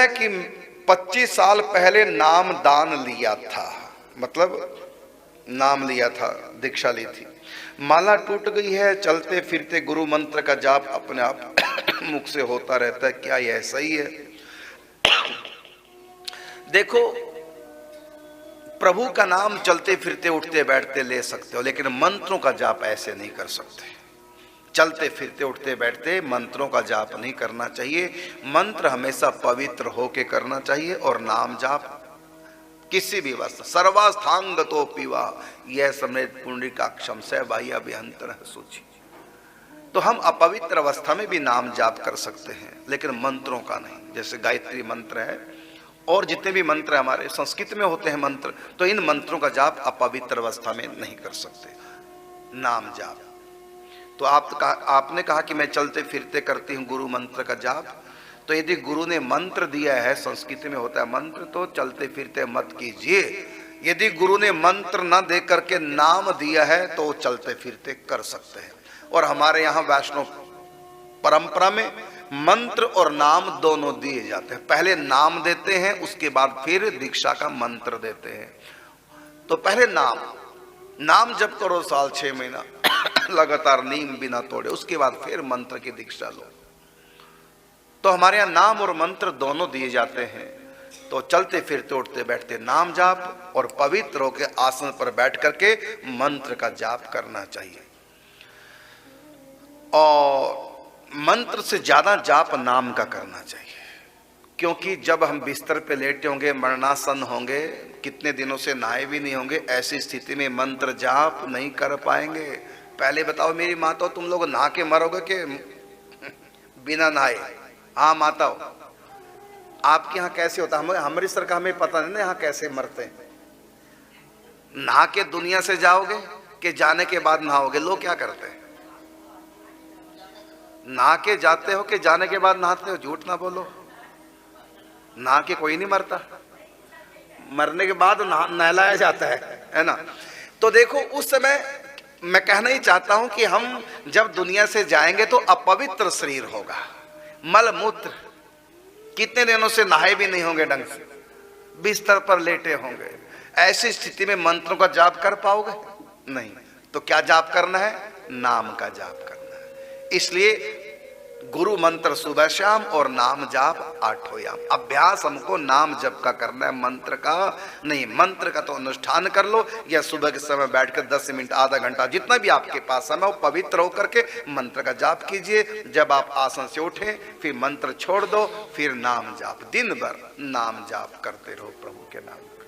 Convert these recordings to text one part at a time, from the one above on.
है कि 25 साल पहले नाम दान लिया था, मतलब नाम लिया था, दीक्षा ली थी, माला टूट गई है, चलते फिरते गुरु मंत्र का जाप अपने आप मुख से होता रहता है, क्या यह सही है? देखो, प्रभु का नाम चलते फिरते उठते बैठते ले सकते हो, लेकिन मंत्रों का जाप ऐसे नहीं कर सकते। चलते फिरते उठते बैठते मंत्रों का जाप नहीं करना चाहिए। मंत्र हमेशा पवित्र होके करना चाहिए। और नाम जाप किसी भी वस्तु सर्वास्थांग तो पीवा यह समेत पुंडरीकाक्षम से बाह्य अभ्यंतर सूची। तो हम अपवित्र अवस्था में भी नाम जाप कर सकते हैं, लेकिन मंत्रों का नहीं। जैसे गायत्री मंत्र है और जितने भी मंत्र हमारे संस्कृत में होते हैं मंत्र, तो इन मंत्रों का जाप अपवित्र अवस्था में नहीं कर सकते। नाम जाप तो आपने कहा कि मैं चलते फिरते करती हूँ गुरु मंत्र का जाप, तो यदि गुरु ने मंत्र दिया है, संस्कृत में होता है मंत्र, तो चलते फिरते मत कीजिए। यदि गुरु ने मंत्र न दे करके नाम दिया है तो चलते फिरते कर सकते हैं। और हमारे यहाँ वैष्णव परंपरा में मंत्र और नाम दोनों दिए जाते हैं। पहले नाम देते हैं, उसके बाद फिर दीक्षा का मंत्र देते हैं। तो पहले नाम जप करो साल 6 महीना लगातार नीम बिना तोड़े, उसके बाद फिर मंत्र की दीक्षा लो। तो हमारे यहाँ नाम और मंत्र दोनों दिए जाते हैं। तो चलते फिरते उठते बैठते नाम जाप और पवित्र होकर आसन पर बैठ करके मंत्र का जाप करना चाहिए। और मंत्र से ज्यादा जाप नाम का करना चाहिए, क्योंकि जब हम बिस्तर पे लेटे होंगे, मरणासन होंगे, कितने दिनों से नहाए भी नहीं होंगे, ऐसी स्थिति में मंत्र जाप नहीं कर पाएंगे। पहले बताओ मेरी माता, तुम लोग नहा के मरोगे कि बिना नहाए? हाँ माता, आपके यहाँ कैसे होता है? हमारी सरकार हमें पता नहीं ना यहाँ कैसे मरते हैं। नहा के दुनिया से जाओगे कि जाने के बाद नहाओगे? लोग क्या करते हैं, नहा के जाते हो कि जाने के बाद नहाते हो? झूठ ना बोलो, नहा के कोई नहीं मरता, मरने के बाद नहलाया जाता है ना। तो देखो, उस समय मैं कहना ही चाहता हूं कि हम जब दुनिया से जाएंगे तो अपवित्र शरीर होगा, मल मूत्र, कितने दिनों से नहाए भी नहीं होंगे, ढंग से बिस्तर पर लेटे होंगे। ऐसी स्थिति में मंत्रों का जाप कर पाओगे? नहीं। तो क्या जाप करना है? नाम का जाप करना है। इसलिए गुरु मंत्र सुबह शाम और नाम जाप आठों याम। अभ्यास हमको नाम जप का करना है, मंत्र का नहीं। मंत्र का तो अनुष्ठान कर लो, या सुबह के समय बैठकर 10 मिनट आधा घंटा जितना भी आपके पास समय हो, पवित्र होकर के मंत्र का जाप कीजिए। जब आप आसन से उठें फिर मंत्र छोड़ दो, फिर नाम जाप, दिन भर नाम जाप करते रहो प्रभु के नाम का।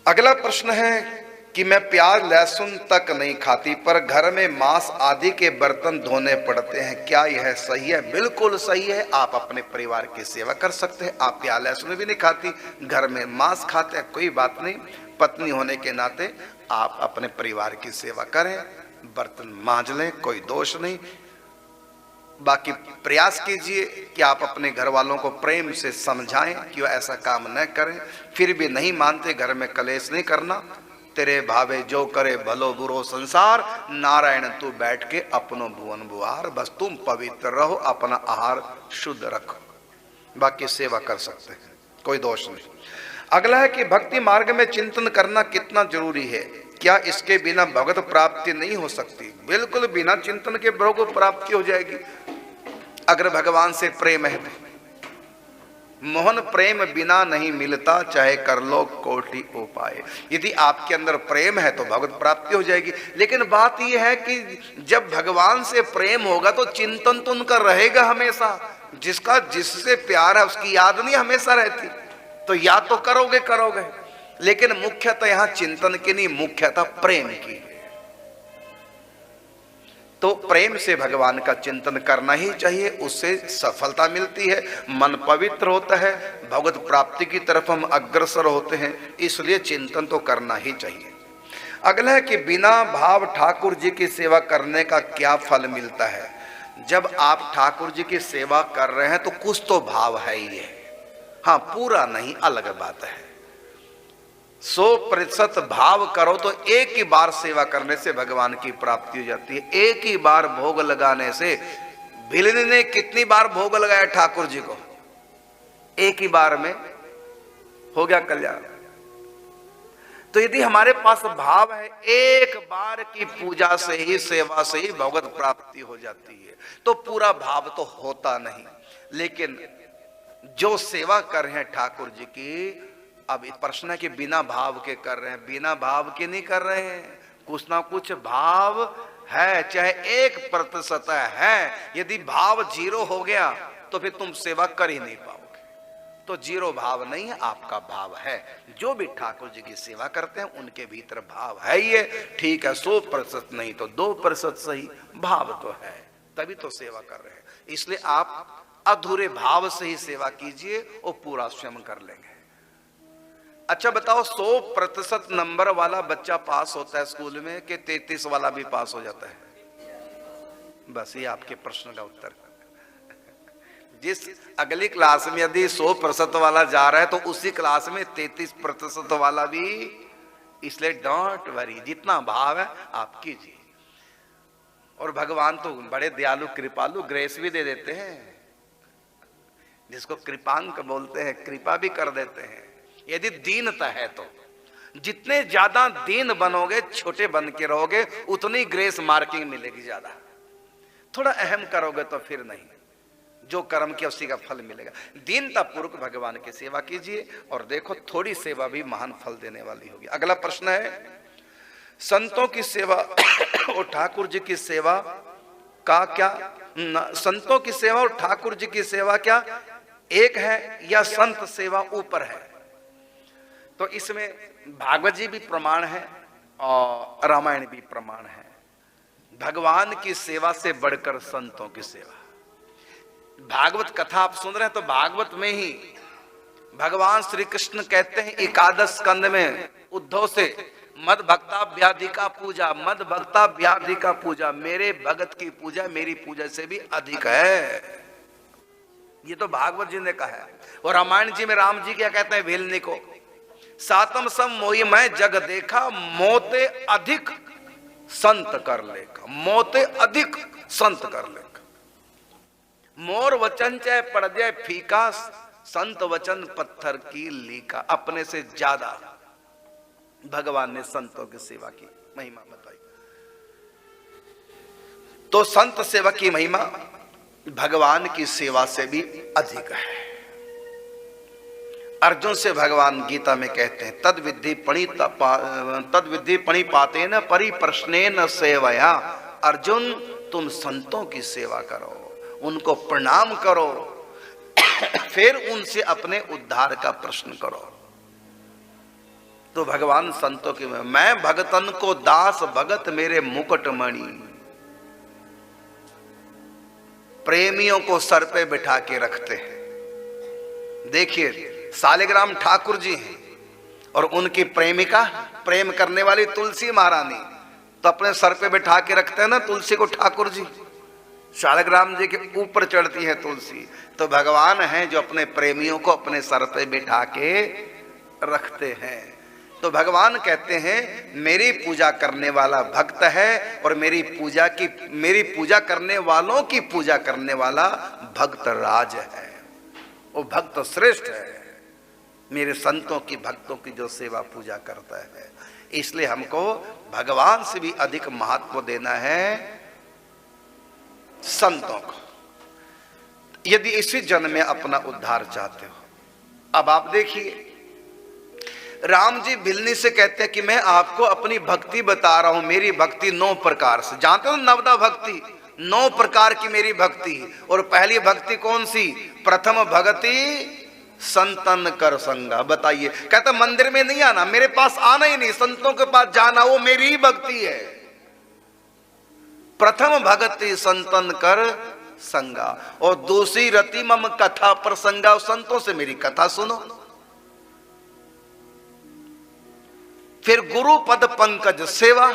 अगला प्रश्न है कि मैं प्याज लहसुन तक नहीं खाती, पर घर में मांस आदि के बर्तन धोने पड़ते हैं, क्या यह सही है? बिल्कुल सही है। आप अपने परिवार की सेवा कर सकते हैं। आप प्याज लहसुन भी नहीं खाती, घर में मांस खाते हैं, कोई बात नहीं। पत्नी होने के नाते आप अपने परिवार की सेवा करें, बर्तन मांज लें, कोई दोष नहीं। बाकी प्रयास कीजिए कि आप अपने घर वालों को प्रेम से समझाएं कि वह ऐसा काम न करें। फिर भी नहीं मानते, घर में कलेश नहीं करना। तेरे भावे जो करे भलो बुरो संसार, नारायण तू बैठ के अपनो भुवन बुआर। बस तुम पवित्र रहो, अपना आहार शुद्ध रखो, बाकी सेवा कर सकते हैं, कोई दोष नहीं। अगला है कि भक्ति मार्ग में चिंतन करना कितना जरूरी है? क्या इसके बिना भगवत प्राप्ति नहीं हो सकती? बिल्कुल, बिना चिंतन के भगवत प्राप्ति हो जाएगी, अगर भगवान से प्रेम है तो। मोहन प्रेम बिना नहीं मिलता, चाहे कर लो कोटि उपाय। यदि आपके अंदर प्रेम है तो भगवत प्राप्ति हो जाएगी। लेकिन बात यह है कि जब भगवान से प्रेम होगा तो चिंतन तो उनका रहेगा हमेशा। जिसका जिससे प्यार है उसकी याद नहीं हमेशा रहती, तो याद तो करोगे, लेकिन मुख्यतः यहाँ चिंतन की नहीं, मुख्यतः प्रेम की। तो प्रेम से भगवान का चिंतन करना ही चाहिए, उससे सफलता मिलती है, मन पवित्र होता है, भगवत प्राप्ति की तरफ हम अग्रसर होते हैं। इसलिए चिंतन तो करना ही चाहिए। अगला है कि बिना भाव ठाकुर जी की सेवा करने का क्या फल मिलता है? जब आप ठाकुर जी की सेवा कर रहे हैं तो कुछ तो भाव है ही है, हाँ पूरा नहीं, अलग बात है। 100% भाव करो तो एक ही बार सेवा करने से भगवान की प्राप्ति हो जाती है। एक ही बार भोग लगाने से भिलनी ने कितनी बार भोग लगाया ठाकुर जी को? एक ही बार में हो गया कल्याण। तो यदि हमारे पास भाव है, एक बार की पूजा से ही, सेवा से ही भगवत प्राप्ति हो जाती है, तो पूरा भाव तो होता नहीं। लेकिन जो सेवा कर रहे हैं ठाकुर जी की, अब प्रश्न है कि बिना भाव के कर रहे हैं, बिना भाव के नहीं कर रहे हैं, कुछ ना कुछ भाव है, चाहे 1% है। यदि भाव 0 हो गया तो फिर तुम सेवा कर ही नहीं पाओगे। तो 0 भाव नहीं है, आपका भाव है। जो भी ठाकुर जी की सेवा करते हैं उनके भीतर भाव है। ये ठीक है, 100% नहीं तो 2% सही, भाव तो है, तभी तो सेवा कर रहे हैं। इसलिए आप अधूरे भाव से ही सेवा कीजिए, वो पूरा स्वयं कर लेंगे। अच्छा बताओ, 100% नंबर वाला बच्चा पास होता है स्कूल में कि 33 वाला भी पास हो जाता है? बस ये आपके प्रश्न का उत्तर। जिस अगली क्लास में यदि 100% वाला जा रहा है तो उसी क्लास में 33% वाला भी। इसलिए डोंट वरी, जितना भाव है आप कीजिए। और भगवान तो बड़े दयालु कृपालु, ग्रेस भी दे देते हैं, जिसको कृपांक बोलते हैं, कृपा भी कर देते हैं यदि दीनता है तो। जितने ज्यादा दीन बनोगे, छोटे बन के रहोगे, उतनी ग्रेस मार्किंग मिलेगी ज्यादा। थोड़ा अहम करोगे तो फिर नहीं, जो कर्म किया उसी का फल मिलेगा। दीनता पूर्वक भगवान की सेवा कीजिए और देखो थोड़ी सेवा भी महान फल देने वाली होगी। अगला प्रश्न है, संतों की सेवा और ठाकुर जी की सेवा का क्या, संतों की सेवा और ठाकुर जी की सेवा क्या एक है या संत सेवा ऊपर है? तो इसमें भागवत जी भी प्रमाण है और रामायण भी प्रमाण है। भगवान की सेवा से बढ़कर संतों की सेवा। भागवत कथा आप सुन रहे हैं तो भागवत में ही भगवान श्री कृष्ण कहते हैं 11 स्कंद में उद्धव से, मद भक्ता व्याधि का पूजा, मद भक्ता व्याधि का पूजा, मेरे भगत की पूजा मेरी पूजा से भी अधिक है। ये तो भागवत जी ने कहा है। और रामायण जी में राम जी क्या कहते हैं भिलनी को, सातम सम मोहि मैं जग देखा, मोते अधिक संत कर लेखा, मोते अधिक संत कर लेखा। मोर वचन चाहे पड़ जाए फीका, संत वचन पत्थर की लीका। अपने से ज्यादा भगवान ने संतों की सेवा की महिमा बताई। तो संत सेवा की महिमा भगवान की सेवा से भी अधिक है। अर्जुन से भगवान गीता में कहते हैं, तद विद्धि पणिपातेन परिप्रश्नेन सेवया। अर्जुन तुम संतों की सेवा करो, उनको प्रणाम करो, फिर उनसे अपने उद्धार का प्रश्न करो। तो भगवान संतों की, मैं भगतन को दास भगत मेरे मुकुटमणि, प्रेमियों को सर पे बिठा के रखते हैं। देखिए सालिग्राम ठाकुर जी हैं और उनकी प्रेमिका, प्रेम करने वाली तुलसी महारानी, तो अपने सर पे बिठा के रखते हैं ना तुलसी को ठाकुर जी। शालिग्राम जी के ऊपर चढ़ती है तुलसी। तो भगवान हैं जो अपने प्रेमियों को अपने सर पे बिठा के रखते हैं। तो भगवान कहते हैं मेरी पूजा करने वाला भक्त है और मेरी पूजा करने वालों की पूजा करने वाला भक्त राज है, वो भक्त श्रेष्ठ है। मेरे संतों की, भक्तों की जो सेवा पूजा करता है, इसलिए हमको भगवान से भी अधिक महत्व देना है संतों को, यदि इसी जन्म में अपना उद्धार चाहते हो। अब आप देखिए, राम जी भिलनी से कहते हैं कि मैं आपको अपनी भक्ति बता रहा हूं, मेरी भक्ति 9 प्रकार से। जानते हो नवदा भक्ति, 9 प्रकार की मेरी भक्ति। और पहली भक्ति कौन सी? प्रथम भक्ति संतन कर संगा। बताइए, कहता मंदिर में नहीं आना, मेरे पास आना ही नहीं, संतों के पास जाना, वो मेरी ही भक्ति है। प्रथम भक्ति संतन कर संगा। और दूसरी रति मम कथा प्रसंगा, संतों से मेरी कथा सुनो। फिर गुरु पद पंकज सेवा,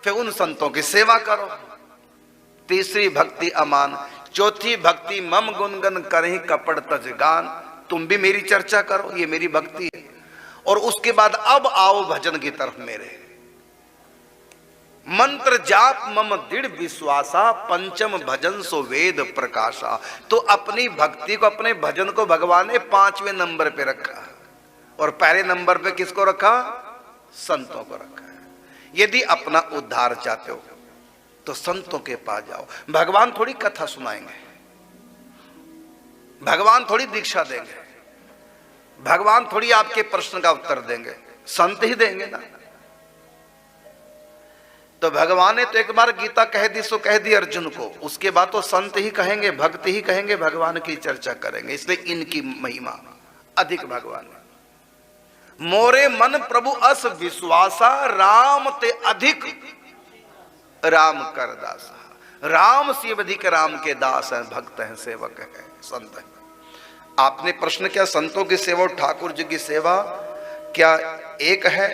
फिर उन संतों की सेवा करो। तीसरी भक्ति अमान। चौथी भक्ति मम गुनगन करहि कपड़ तज गान, तुम भी मेरी चर्चा करो, ये मेरी भक्ति है। और उसके बाद अब आओ भजन की तरफ मेरे। मंत्र जाप मम दृढ़ विश्वासा, पंचम भजन सो वेद प्रकाशा। तो अपनी भक्ति को, अपने भजन को भगवान ने 5वें नंबर पे रखा, और पहले नंबर पे किसको रखा? संतों को रखा है। यदि अपना उद्धार चाहते हो तो संतों के पास जाओ। भगवान थोड़ी कथा सुनाएंगे, भगवान थोड़ी दीक्षा देंगे, भगवान थोड़ी आपके प्रश्न का उत्तर देंगे, संत ही देंगे ना। तो भगवान ने तो एक बार गीता कह दी सो कह दी अर्जुन को, उसके बाद तो संत ही कहेंगे, भक्त ही कहेंगे, भगवान की चर्चा करेंगे। इसलिए इनकी महिमा अधिक भगवान है। मोरे मन प्रभु अस विश्वासा, राम ते अधिक राम कर दासा। राम से अधिक राम के दास हैं, भक्त हैं, सेवक हैं, संत हैं। आपने प्रश्न किया संतों की सेवा और ठाकुर जी की सेवा क्या एक है?